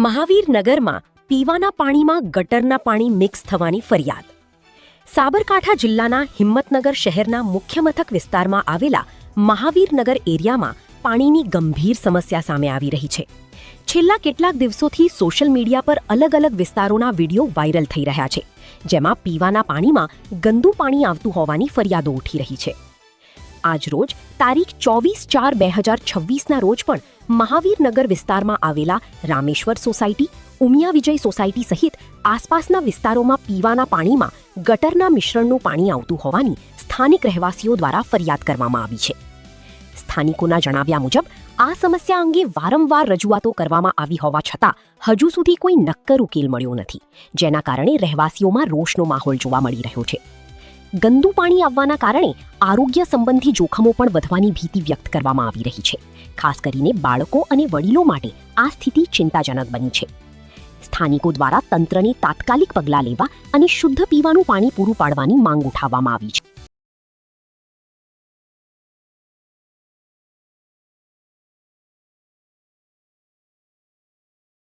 મહાવીરનગરમાં પીવાના પાણીમાં ગટરના પાણી મિક્સ થવાની ફરિયાદ. સાબરકાંઠા જિલ્લાના હિંમતનગર શહેરના મુખ્ય મથક વિસ્તારમાં આવેલા મહાવીરનગર એરિયામાં પાણીની ગંભીર સમસ્યા સામે આવી રહી છે. છેલ્લા કેટલાક દિવસોથી સોશિયલ મીડિયા પર અલગ અલગ વિસ્તારોના વિડીયો વાયરલ થઈ રહ્યા છે, જેમાં પીવાના પાણીમાં ગંદુ પાણી આવતું હોવાની ફરિયાદો ઉઠી રહી છે. આજરોજ તારીખ 24/4/2026ના રોજ પણ મહાવીરનગર વિસ્તારમાં આવેલા રામેશ્વર સોસાયટી, ઉમિયા વિજય સોસાયટી સહિત આસપાસના વિસ્તારોમાં પીવાના પાણીમાં ગટરના મિશ્રણનું પાણી આવતું હોવાની સ્થાનિક રહેવાસીઓ દ્વારા ફરિયાદ કરવામાં આવી છે. સ્થાનિકોના જણાવ્યા મુજબ આ સમસ્યા અંગે વારંવાર રજૂઆતો કરવામાં આવી હોવા છતાં હજુ સુધી કોઈ નક્કર ઉકેલ મળ્યો નથી, જેના કારણે રહેવાસીઓમાં રોષનો માહોલ જોવા મળી રહ્યો છે. ગંદુ પાણી આવવાના કારણે આરોગ્ય સંબંધી જોખમો પણ વધવાની ભીતિ વ્યક્ત કરવામાં આવી રહી છે. ખાસ કરીને બાળકો અને વડીલો માટે આ સ્થિતિ ચિંતાજનક બની છે. સ્થાનિકો દ્વારા તંત્રને તાત્કાલિક પગલાં લેવા અને શુદ્ધ પીવાનું પાણી પૂરું પાડવાની માંગ ઉઠાવવામાં આવી છે.